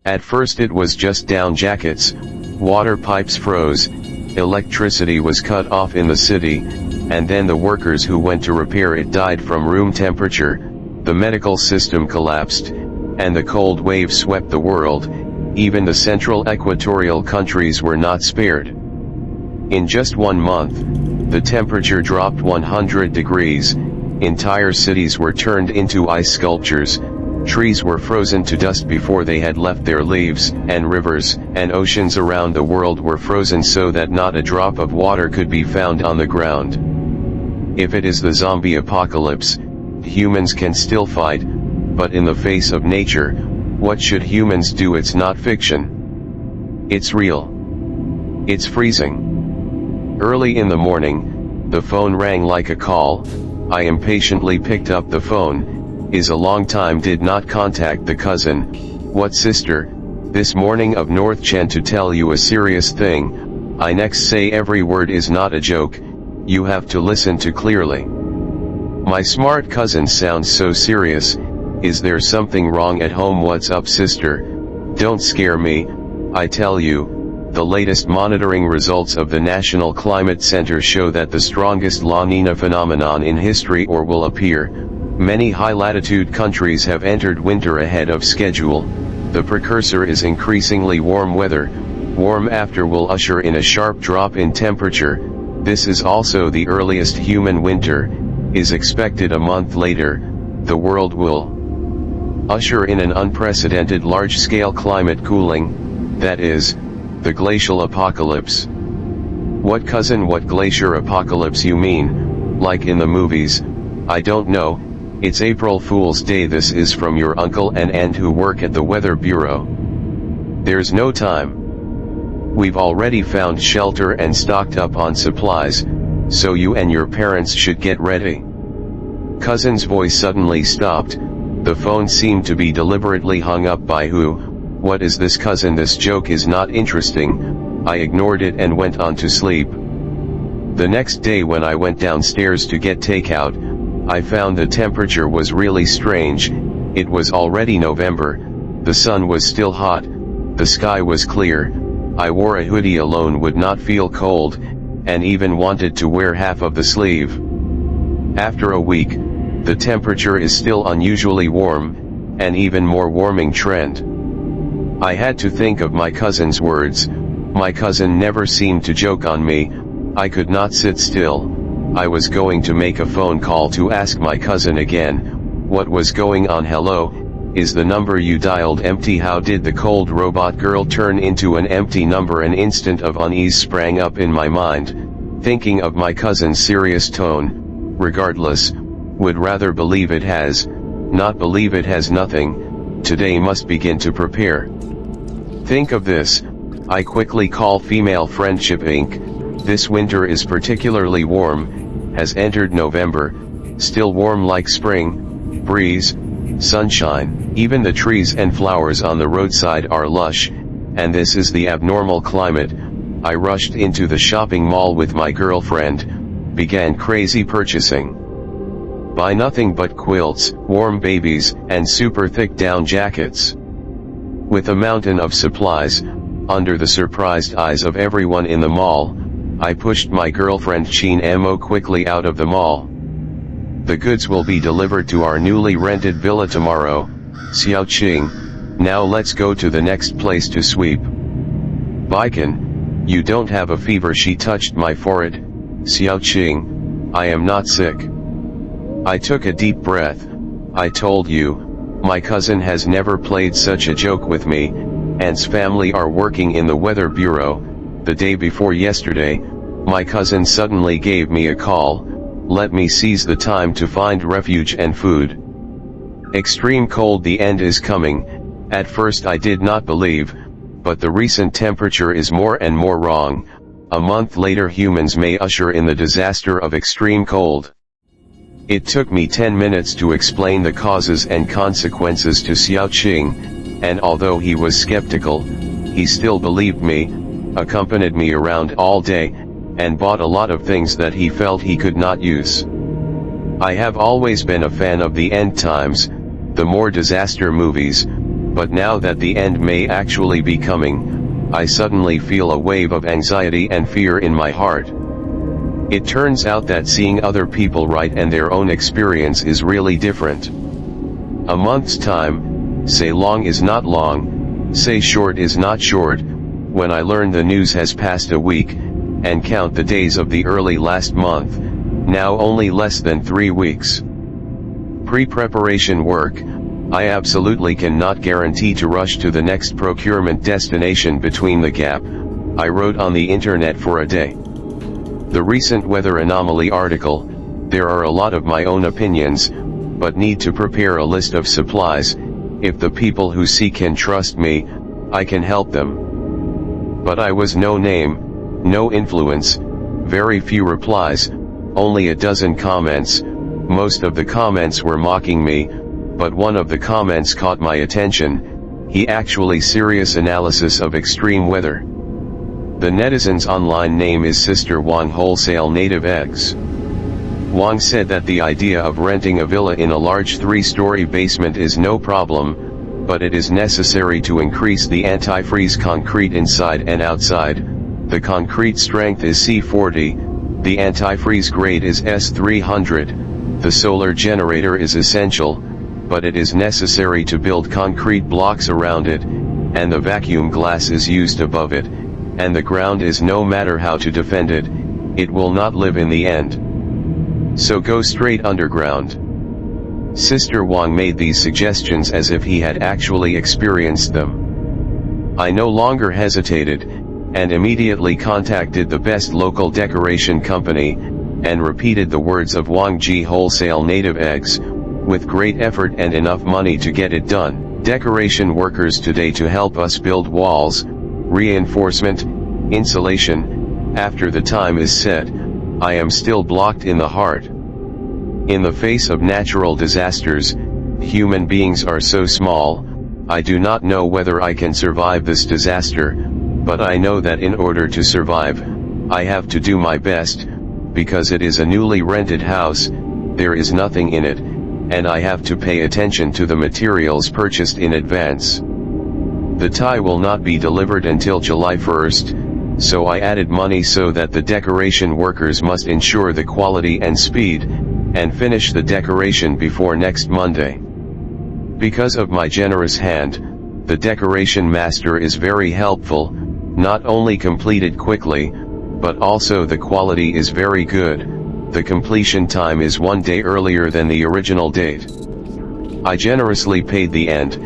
At first it was just down jackets, water pipes froze, electricity was cut off in the city, and then the workers who went to repair it died from room temperature, the medical system collapsed, and the cold wave swept the world. Even the central equatorial countries were not spared. In just 1 month, the temperature dropped 100 degrees, entire cities were turned into ice sculptures, trees were frozen to dust before they had left their leaves, and rivers and oceans around the world were frozen so that not a drop of water could be found on the ground. If it is the zombie apocalypse, humans can still fight, but in the face of nature, what should humans do? It's not fiction. It's real. It's freezing. Early in the morning, the phone rang like a call. I impatiently picked up the phone. Is a long time did not contact the cousin. What sister? This morning of North Chen to tell you a serious thing. I next say every word is not a joke. You have to listen to clearly. My smart cousin sounds so serious. Is there something wrong at home? What's up, sister? Don't scare me. I tell you. The latest monitoring results of the National Climate Center show that the strongest La Nina phenomenon in history or will appear. Many high-latitude countries have entered winter ahead of schedule. The precursor is increasingly warm weather. Warm after will usher in a sharp drop in temperature. This is also the earliest human winter, is expected a month later. The world will usher in an unprecedented large-scale climate cooling, that is, the glacial apocalypse. What cousin, what glacier apocalypse you mean? Like in the movies? I don't know. It's April Fool's Day. This is from your uncle and aunt who work at the Weather Bureau. There's no time. We've already found shelter and stocked up on supplies, so you and your parents should get ready. Cousin's voice suddenly stopped. The phone seemed to be deliberately hung up by who? What is this, cousin? This joke is not interesting. I ignored it and went on to sleep. The next day when I went downstairs to get takeout, I found the temperature was really strange. It was already November. The sun was still hot. The sky was clear. I wore a hoodie alone, would not feel cold, and even wanted to wear half of the sleeve. After a week, the temperature is still unusually warm, an even more warming trend. I had to think of my cousin's words. My cousin never seemed to joke on me. I could not sit still. I was going to make a phone call to ask my cousin again, what was going on. Hello, is the number you dialed empty? How did the cold robot girl turn into an empty number? An instant of unease sprang up in my mind, thinking of my cousin's serious tone. Regardless, would rather believe it has, not believe it has nothing. Today must begin to prepare. Think of this. I quickly call female friendship Inc. This winter is particularly warm, has entered November, still warm like spring, breeze, sunshine, even the trees and flowers on the roadside are lush, and this is the abnormal climate. I rushed into the shopping mall with my girlfriend, began crazy purchasing. Buy nothing but quilts, warm babies, and super thick down jackets. With a mountain of supplies, under the surprised eyes of everyone in the mall, I pushed my girlfriend Chin Mo quickly out of the mall. The goods will be delivered to our newly rented villa tomorrow, Xiao Qing. Now let's go to the next place to sweep. Baikan, you don't have a fever? She touched my forehead. Xiao Qing, I am not sick. I took a deep breath. I told you, my cousin has never played such a joke with me. Aunt's family are working in the Weather Bureau. The day before yesterday, my cousin suddenly gave me a call. Let me seize the time to find refuge and food. Extreme cold, the end is coming. At first I did not believe, but the recent temperature is more and more wrong. A month later humans may usher in the disaster of extreme cold. It took me 10 minutes to explain the causes and consequences to Xiao Qing, and although he was skeptical, he still believed me, accompanied me around all day, and bought a lot of things that he felt he could not use. I have always been a fan of the end times, the more disaster movies, but now that the end may actually be coming, I suddenly feel a wave of anxiety and fear in my heart. It turns out that seeing other people write and their own experience is really different. A month's time, say long is not long, say short is not short. When I learn the news has passed a week, and count the days of the early last month, now only less than 3 weeks. Pre-preparation work. I absolutely cannot guarantee to rush to the next procurement destination between the gap I wrote on the internet for a day. The recent weather anomaly article, there are a lot of my own opinions, but need to prepare a list of supplies. If the people who see can trust me, I can help them. But I was no name, no influence, very few replies, only a dozen comments. Most of the comments were mocking me, but one of the comments caught my attention. He actually serious analysis of extreme weather. The netizen's online name is Sister Wang Wholesale Native Eggs. Wang said that the idea of renting a villa in a large 3-story basement is no problem, but it is necessary to increase the antifreeze concrete inside and outside. The concrete strength is C40, the antifreeze grade is S300, the solar generator is essential, but it is necessary to build concrete blocks around it, and the vacuum glass is used above it, and the ground is no matter how to defend it, it will not live in the end. So go straight underground. Sister Wang made these suggestions as if he had actually experienced them. I no longer hesitated, and immediately contacted the best local decoration company, and repeated the words of Wang Ji Wholesale Native Eggs, with great effort and enough money to get it done. Decoration workers today to help us build walls, reinforcement, insulation. After the time is set, I am still blocked in the heart. In the face of natural disasters, human beings are so small. I do not know whether I can survive this disaster, but I know that in order to survive, I have to do my best, because it is a newly rented house, there is nothing in it, and I have to pay attention to the materials purchased in advance. The tie will not be delivered until July 1st, so I added money so that the decoration workers must ensure the quality and speed, and finish the decoration before next Monday. Because of my generous hand, the decoration master is very helpful, not only completed quickly, but also the quality is very good. The completion time is 1 day earlier than the original date. I generously paid the end,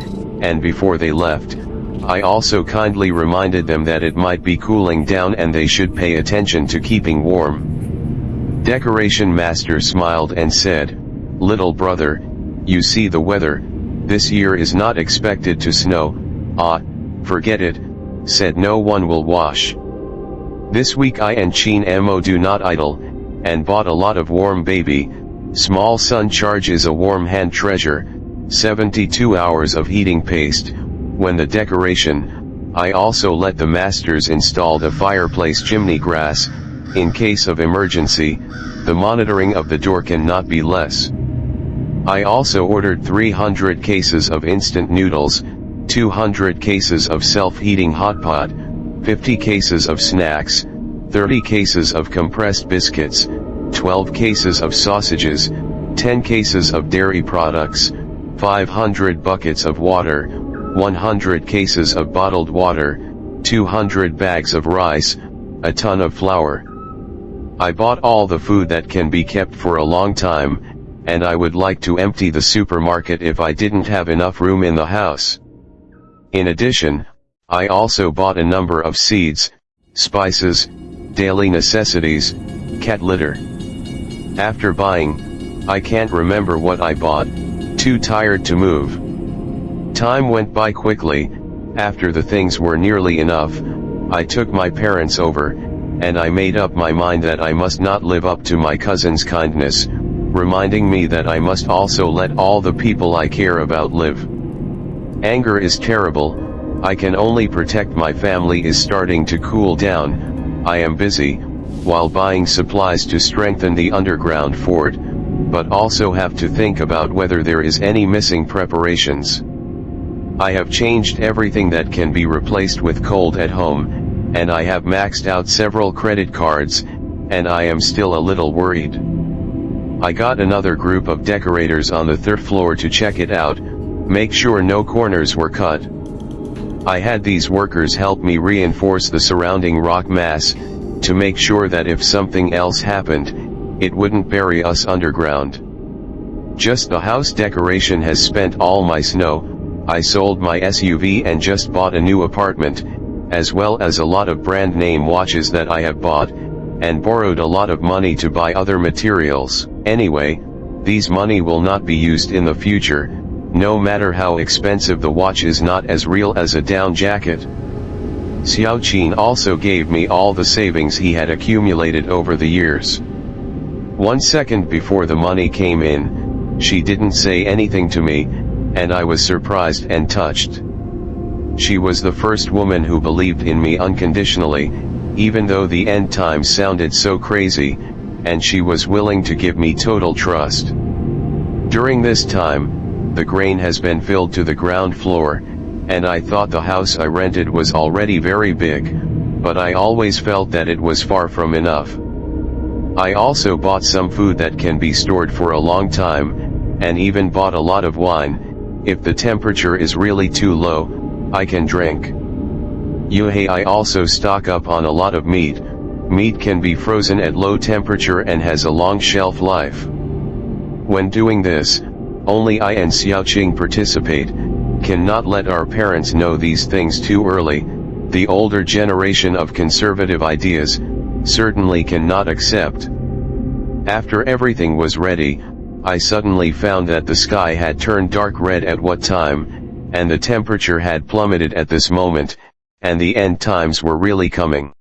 and before they left, I also kindly reminded them that it might be cooling down and they should pay attention to keeping warm. Decoration master smiled and said, "Little brother, you see the weather, this year is not expected to snow." "Ah, forget it," said, "no one will wash." This week I and Chin Mo do not idle, and bought a lot of warm baby. Small son charges a warm hand treasure, 72 hours of heating paste. When the decoration, I also let the masters install the fireplace chimney grass. In case of emergency, the monitoring of the door cannot be less. I also ordered 300 cases of instant noodles, 200 cases of self-heating hot pot, 50 cases of snacks, 30 cases of compressed biscuits, 12 cases of sausages, 10 cases of dairy products, 500 buckets of water, 100 cases of bottled water, 200 bags of rice, a ton of flour. I bought all the food that can be kept for a long time, and I would like to empty the supermarket if I didn't have enough room in the house. In addition, I also bought a number of seeds, spices, daily necessities, cat litter. After buying, I can't remember what I bought, too tired to move. Time went by quickly. After the things were nearly enough, I took my parents over, and I made up my mind that I must not live up to my cousin's kindness, reminding me that I must also let all the people I care about live. Anger is terrible. I can only protect my family is starting to cool down. I am busy, while buying supplies to strengthen the underground fort, but also have to think about whether there is any missing preparations. I have changed everything that can be replaced with cold at home, and I have maxed out several credit cards, and I am still a little worried. I got another group of decorators on the third floor to check it out, make sure no corners were cut. I had these workers help me reinforce the surrounding rock mass, to make sure that if something else happened, it wouldn't bury us underground. Just the house decoration has spent all my snow. I sold my SUV and just bought a new apartment, as well as a lot of brand name watches that I have bought, and borrowed a lot of money to buy other materials. Anyway, these money will not be used in the future, no matter how expensive the watch is not as real as a down jacket. Xiaoqin also gave me all the savings he had accumulated over the years. 1 second before the money came in, she didn't say anything to me, and I was surprised and touched. She was the first woman who believed in me unconditionally, even though the end times sounded so crazy, and she was willing to give me total trust. During this time, the grain has been filled to the ground floor, and I thought the house I rented was already very big, but I always felt that it was far from enough. I also bought some food that can be stored for a long time, and even bought a lot of wine. If the temperature is really too low, I can drink. I also stock up on a lot of meat. Meat can be frozen at low temperature and has a long shelf life. When doing this, only I and Xiaoqing participate, cannot let our parents know these things too early. The older generation of conservative ideas certainly cannot accept. After everything was ready, I suddenly found that the sky had turned dark red at what time, and the temperature had plummeted at this moment, and the end times were really coming.